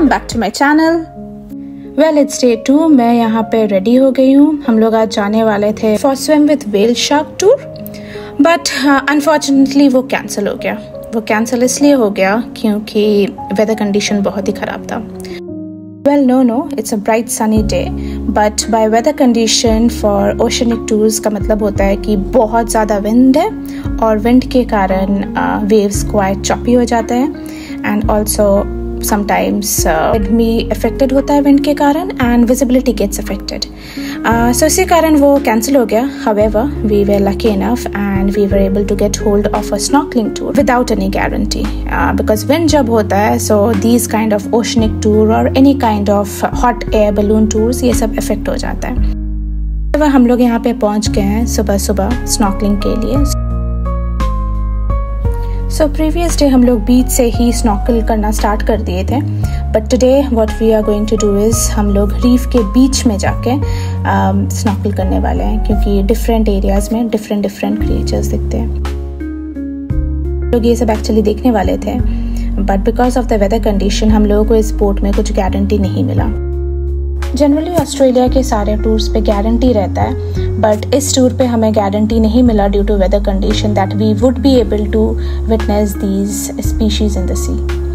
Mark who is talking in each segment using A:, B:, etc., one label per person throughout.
A: Back to my channel. Well it's day 2। मैं यहाँ पे रेडी हो गई हूँ। हम लोग आज जाने वाले थे for swim with whale shark tour, but unfortunately वो कैंसिल हो गया। वो कैंसिल इसलिए हो गया क्योंकि वेदर कंडीशन बहुत ही ख़राब था। Well, no, it's a bright sunny day, but by weather condition for oceanic tours का मतलब होता है कि बहुत ज़्यादा विंड है और विंड के कारण waves quite choppy हो जाते हैं and also sometimes आदमी affected होता है विंड के कारण and visibility gets affected. So इसी कारण वो cancel हो गया. However, we were lucky enough and we were able to get hold of a snorkeling tour without any guarantee. Because wind जब होता है, so these kind of oceanic tour or any kind of hot air balloon tours ये सब affect हो जाता है. हम लोग यहाँ पे पहुँच गए हैं सुबह सुबह snorkeling के लिए. So previous day हम लोग बीच से ही स्नॉकल करना स्टार्ट कर दिए थे, but today what we are going to do is हम लोग रीफ के बीच में जाके स्नॉकल करने वाले हैं, क्योंकि डिफरेंट एरियाज़ में डिफरेंट क्रिएचर्स दिखते हैं. लोग ये सब एक्चुअली देखने वाले थे, but because of the weather condition हम लोगों को इस बोट में कुछ गारंटी नहीं मिला. जनरली ऑस्ट्रेलिया के सारे टूर्स पे गारंटी रहता है, बट इस टूर पे हमें गारंटी नहीं मिला due to weather condition that we would be able to witness these species in the sea.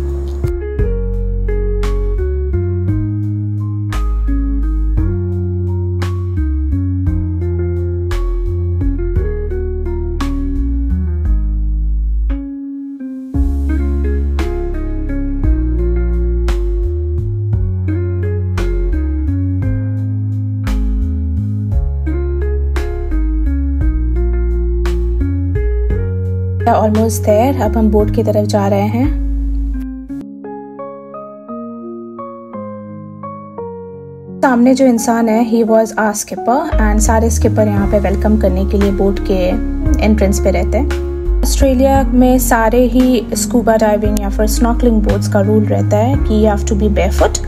A: Almost there. अब हम बोट की तरफ जा रहे हैं. सामने जो इंसान है he was a skipper and सारे स्किपर यहाँ पे वेलकम करने के लिए बोट के एंट्रेंस पे रहते हैं. ऑस्ट्रेलिया में सारे ही स्कूबा डाइविंग या फिर स्नॉर्कलिंग बोट्स का रूल रहता है कि you have to be barefoot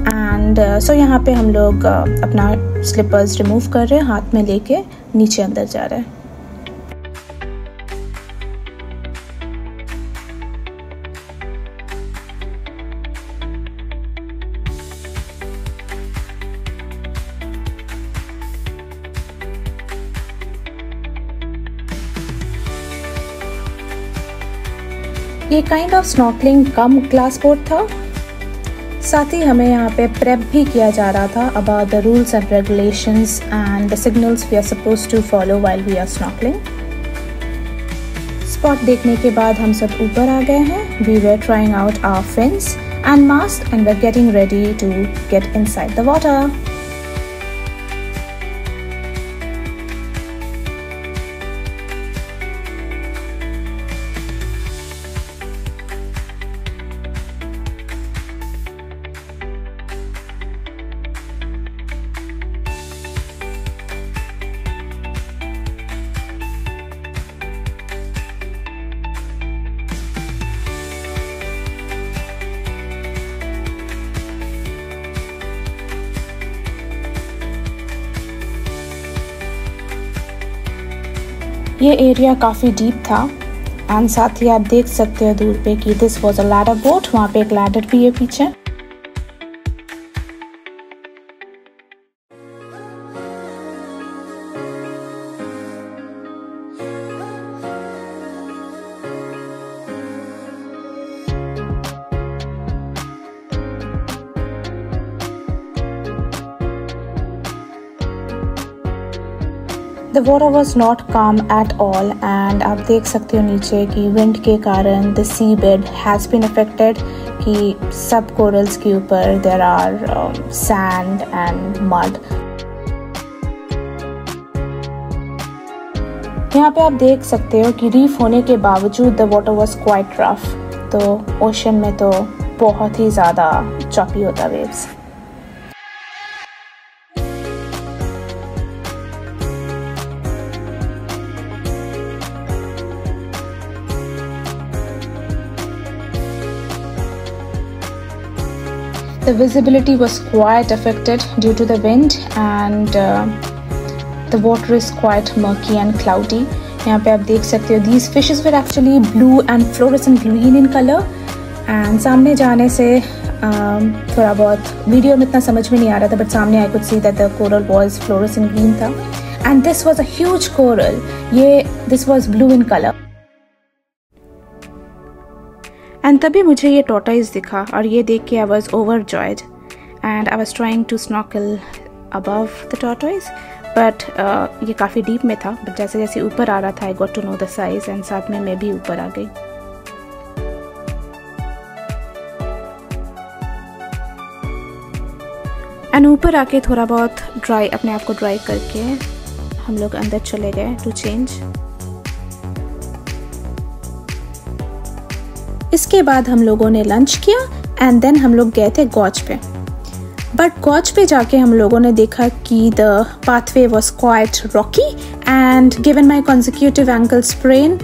A: and so यहाँ पे हम लोग अपना स्लीपर्स रिमूव कर रहे हैं, हाथ में लेके नीचे अंदर जा रहे हैं. ये kind of snorkelling come class boat था. साथ ही हमें यहाँ पे प्रेप भी किया जा रहा था about the rules and regulations and the signals we are supposed to follow while we are snorkeling. Spot देखने के बाद हम सब ऊपर आ गए हैं. We were trying out our fins and mask and we are getting ready to get inside the water. ये एरिया काफ़ी डीप था एंड साथ ही आप देख सकते हो दूर पे कि this was a ladder boat. वहाँ पे एक लैडर भी है पीछे. The water was not calm at all and आप देख सकते हो नीचे कि विंड के कारण the seabed has been affected, कि सब कोरल्स के ऊपर there are sand and mud. यहाँ पे आप देख सकते हो कि रीफ होने के बावजूद the water was quite rough. तो ओशन में तो बहुत ही ज़्यादा चॉपी होता waves. The visibility was quite affected due to the wind and the water is quite murky and cloudy. यहाँ पे आप देख सकते हो these fishes were actually blue and fluorescent green in color and सामने जाने से थोड़ा बहुत वीडियो में इतना समझ में नहीं आ रहा था, बट सामने I could see that the coral was fluorescent green था and this was a huge coral. This was blue in colour. And तभी मुझे ये टॉर्टोइस दिखा और ये देख के I was overjoyed and I was trying to snorkel above the tortoise, but ये काफ़ी डीप में था. बट जैसे जैसे ऊपर आ रहा था I got to know the size and साथ में मैं भी ऊपर आ गई. एंड ऊपर आके थोड़ा बहुत अपने आप को ड्राई करके हम लोग अंदर चले गए टू चेंज. इसके बाद हम लोगों ने लंच किया एंड देन हम लोग गए थे गॉज पे. बट गॉज पे जाके हम लोगों ने देखा कि the pathway was quite Rocky and given my consecutive ankle sprain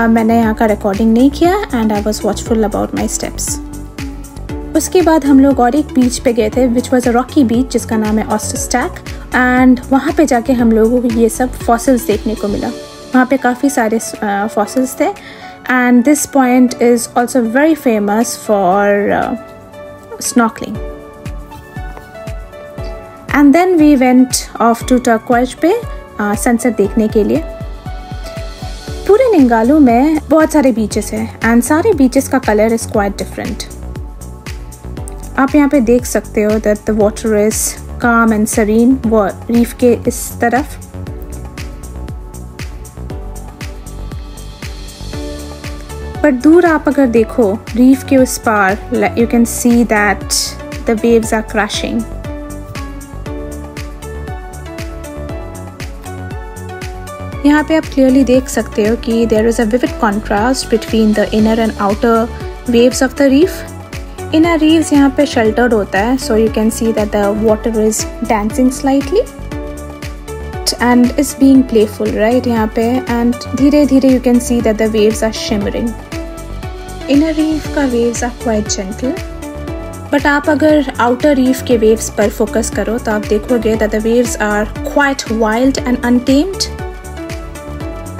A: मैंने यहाँ का रिकॉर्डिंग नहीं किया and I was watchful about my steps. उसके बाद हम लोग और एक बीच पे गए थे विच वॉज अ रॉकी बीच जिसका नाम है ऑस्टर स्टैक एंड वहाँ पे जाके हम लोगों को ये सब फॉसिल्स देखने को मिला. वहाँ पे काफ़ी सारे फॉसिल्स थे and this point is also very famous for snorkeling. And then we went off to turquoise पे सनसेट देखने के लिए. पूरे निंगालू में बहुत सारे बीचेस हैं एंड सारे बीचेस का कलर इज़ क्वाइट डिफरेंट. आप यहाँ पे देख सकते हो दैट द वाटर इज काम एंड सरीन वो रीफ के इस तरफ. बट दूर आप अगर देखो रीफ के उस पार you can see that the waves are crashing. यहाँ पे आप क्लियरली देख सकते हो कि there is a vivid contrast between the inner and outer waves of the reef. Inner reefs यहाँ पे sheltered होता है, so you can see that the water is dancing slightly and is being playful, right? यहाँ पे and धीरे धीरे you can see that the waves are shimmering. Inner reef का waves are quite gentle, but आप अगर outer reef के waves पर focus करो तो आप देखोगे that the waves are quite wild and untamed.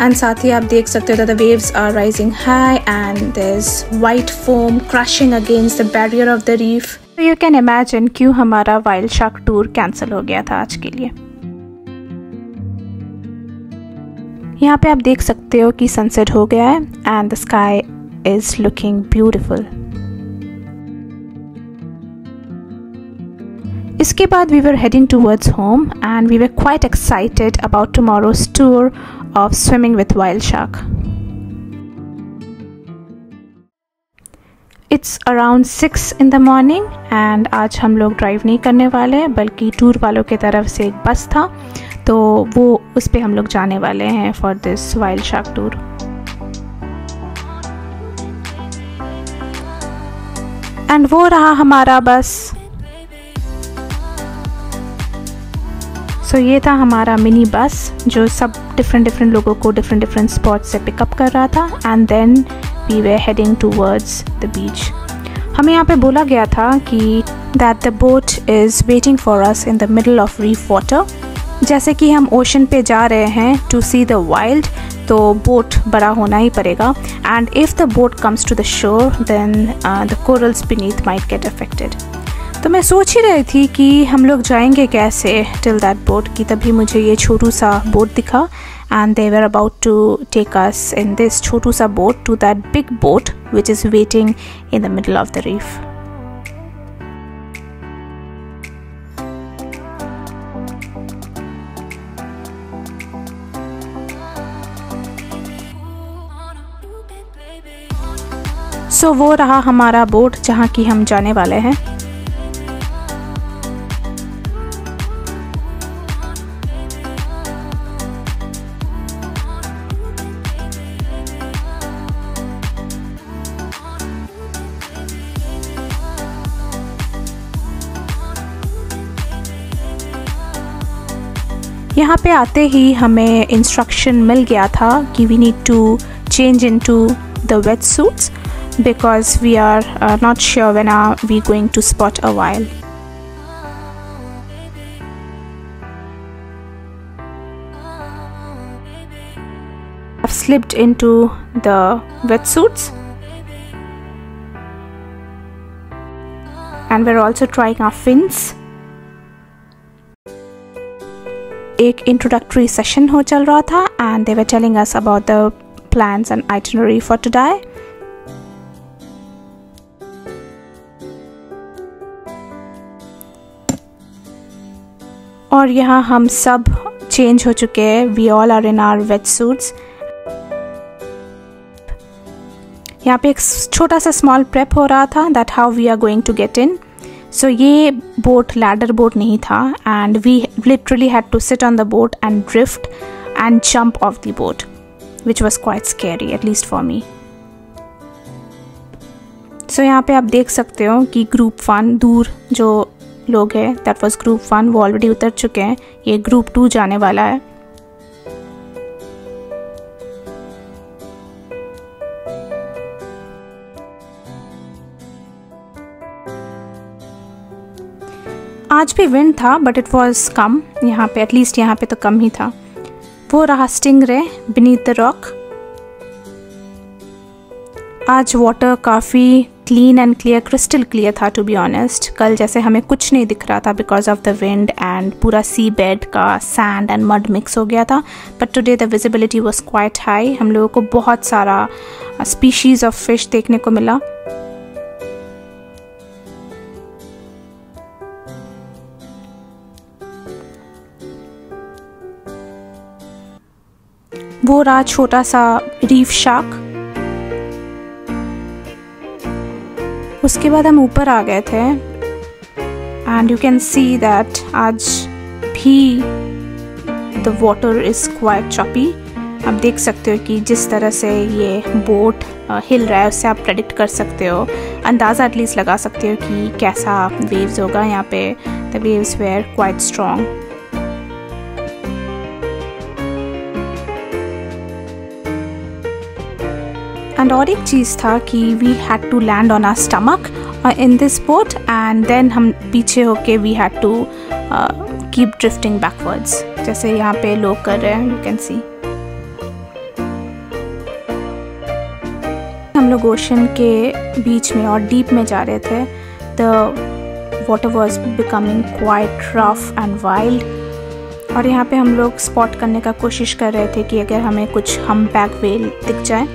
A: And साथ ही आप देख सकते हो that the waves are rising high and there's white foam crashing against the barrier of the reef. So you can imagine क्यों हमारा वाइल्ड शार्क टूर कैंसिल हो गया था आज के लिए. यहाँ पे आप देख सकते हो कि सनसेट हो गया है and the sky is looking beautiful. इसके बाद we were heading towards home and we were quite excited about tomorrow's tour of swimming with wild shark. It's around 6 in the morning and आज हम लोग drive नहीं करने वाले बल्कि tour वालों की तरफ से एक बस था तो वो उस पे हम लोग जाने वाले हैं for this wild shark tour. And वो रहा हमारा बस. सो ये था हमारा मिनी बस जो सब डिफरेंट लोगों को डिफरेंट स्पॉट से पिकअप कर रहा था and then we were heading towards the beach. हमें यहाँ पे बोला गया था कि that the boat is waiting for us in the middle of reef water. जैसे कि हम ओशन पे जा रहे हैं टू सी द वाइल्ड तो बोट बड़ा होना ही पड़ेगा and if the boat comes to the shore then the corals beneath might get affected. तो मैं सोच ही रही थी कि हम लोग जाएंगे कैसे टिल दैट बोट की तभी मुझे ये छोटू सा बोट दिखा and they were about to take us in this छोटू सा boat to that big boat which is waiting in the middle of the reef. So वो रहा हमारा बोट जहाँ की हम जाने वाले हैं. यहाँ पे आते ही हमें इंस्ट्रक्शन मिल गया था कि we need to change into the wet suits because we are not sure when are we going to spot a whale. I've slipped into the wetsuits and we're also trying our fins. एक introductory session हो चल रहा था and they were telling us about the plans and itinerary for today. और यहाँ हम सब change हो चुके हैं. We all are in our wet suits. यहाँ पे एक छोटा सा स्मॉल प्रेप हो रहा था that how we are going to get in. So ये बोट लैडर बोट नहीं था and we literally had to sit on the boat and drift and jump off the boat which was quite scary at least for me. So यहाँ पे आप देख सकते हो कि ग्रुप 1 दूर जो लोग हैं दैट वाज ग्रुप 1 वो ऑलरेडी उतर चुके हैं. ये ग्रुप 2 जाने वाला है. आज भी विंड था बट इट वाज कम. यहाँ पे एटलीस्ट यहाँ पे तो कम ही था. वो रहा स्टिंगरे बीनीथ द रॉक. आज वाटर काफ़ी clean and clear, crystal clear था टू बी ऑनेस्ट. कल जैसे हमें कुछ नहीं दिख रहा था because of the wind and पूरा सी बेड का सैंड एंड मड मिक्स हो गया था. But today the visibility was quite high. हम लोगों को बहुत सारा स्पीशीज़ ऑफ फिश देखने को मिला. वो रहा छोटा सा रीफ शार्क. उसके बाद हम ऊपर आ गए थे and you can see that आज भी the water is quite choppy. आप देख सकते हो कि जिस तरह से ये बोट हिल रहा है उससे आप प्रेडिक्ट कर सकते हो, अंदाज़ा एटलीस्ट लगा सकते हो कि कैसा वेव्स होगा. यहाँ पे the waves were quite strong. And और एक चीज़ था कि we had to land on our stomach in this boat and then हम पीछे होके we had to keep drifting backwards जैसे यहाँ पे लोग कर रहे हैं. यू कैन सी हम लोग ओशन के बीच में और डीप में जा रहे थे. The water was becoming quite rough and wild. और यहाँ पे हम लोग स्पॉट करने का कोशिश कर रहे थे कि अगर हमें कुछ हम्पबैक व्हेल दिख जाए.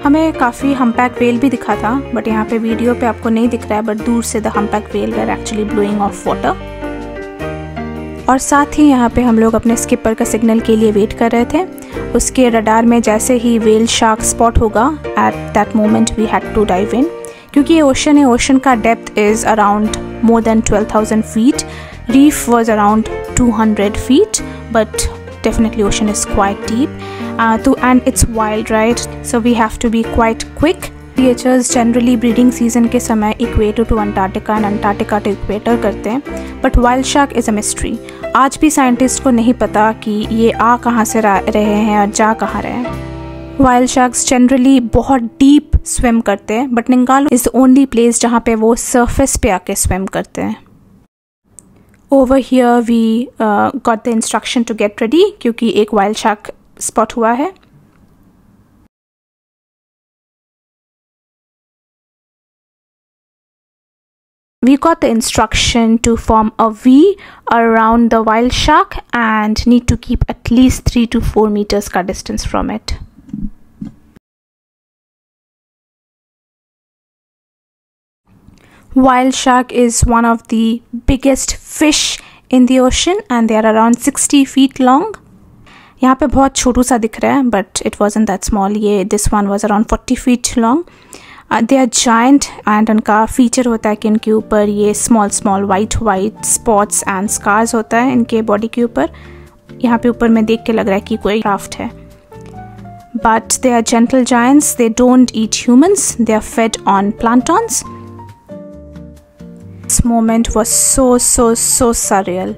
A: हमें काफ़ी हम्पबैक व्हेल भी दिखा था बट यहाँ पे वीडियो पे आपको नहीं दिख रहा है. बट दूर से the humpback whale were actually blowing of water. और साथ ही यहाँ पे हम लोग अपने स्किपर का सिग्नल के लिए वेट कर रहे थे. उसके रडार में जैसे ही व्हेल शार्क स्पॉट होगा at that moment we had to dive in. क्योंकि ये ओशन है, ओशन का depth is around more than 12,000 feet. Reef was around 200 feet but definitely ocean is quite deep and it's wild, right? So we have to be quite quick. Creatures generally breeding season के समय equator to Antarctica and Antarctica to equator करते हैं. But whale shark is a mystery. आज भी scientist को नहीं पता कि ये आ कहाँ से रहे हैं और जा कहाँ रहे हैं. Whale sharks generally बहुत deep swim करते हैं but Ningaloo is the only place जहाँ पे वो surface पे आके swim करते हैं. Over here we got the instruction to get ready क्योंकि एक whale shark spot हुआ है. We got the instruction to form a V around the whale shark and need to keep at least 3 to 4 meters का distance from it. Whale shark is one of the biggest fish in the ocean and they are around 60 feet long. यहाँ पे बहुत छोटू सा दिख रहा है but it wasn't that small. ये this one was around 40 feet long. They are giant and उनका feature होता है कि इनके ऊपर ये small white spots and scars होता है इनके body के ऊपर. यहाँ पे ऊपर में देख के लग रहा है कि कोई craft है. But they are gentle giants. They don't eat humans. They are fed on planktons. This moment was so surreal.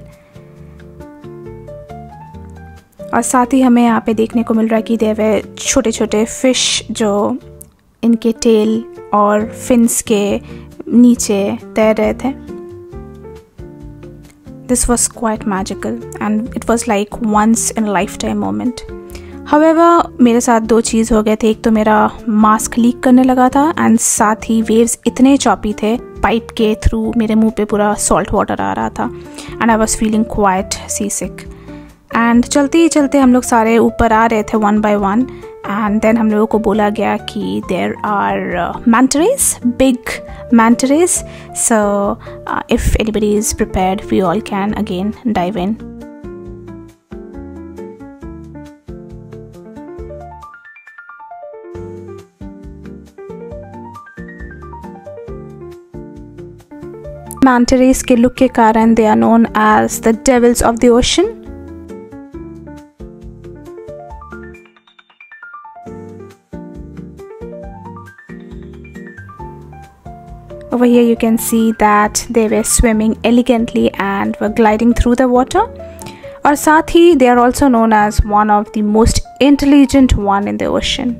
A: और साथ ही हमें यहाँ पे देखने को मिल रहा है कि देवे छोटे छोटे फिश जो इनके टेल और फिन्स के नीचे तैर रहे थे. This was quite magical and it was like once in a lifetime moment. However मेरे साथ दो चीज़ हो गए थे, एक तो मेरा मास्क लीक करने लगा था एंड साथ ही वेव्स इतने चॉपी थे, पाइप के थ्रू मेरे मुंह पे पूरा सॉल्ट वाटर आ रहा था and I was feeling quite seasick. And चलते ही चलते हम लोग सारे ऊपर आ रहे थे one by one and then हम लोगों को बोला गया कि there are manta rays, big manta rays, so if anybody is prepared we all can again dive in. Manta rays के लुक के कारण they are known as the devils of the ocean. Over here you can see that they were swimming elegantly and were gliding through the water. और साथ ही they are also known as one of the most intelligent one in the ocean.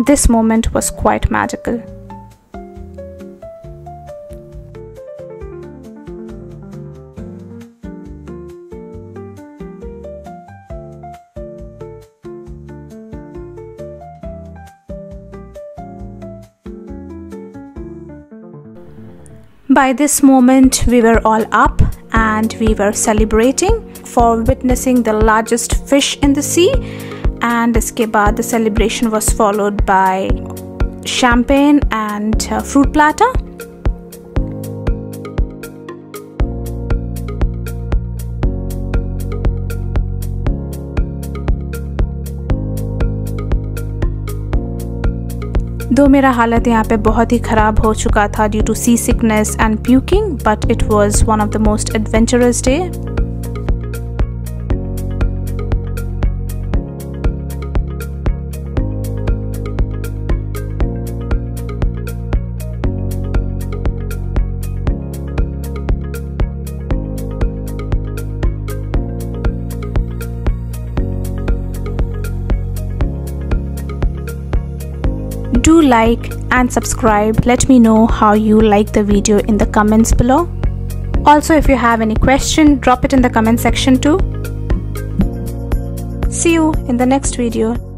A: This moment was quite magical. By this moment, we were all up and we were celebrating for witnessing the largest fish in the sea. And इसके बाद the celebration was followed by champagne and fruit platter. दो मेरा हालत यहाँ पे बहुत ही ख़राब हो चुका था due to sea sickness and puking, but it was one of the most adventurous day. Do like and subscribe. Let me know how you like the video in the comments below. Also, if you have any question, drop it in the comment section too. See you in the next video.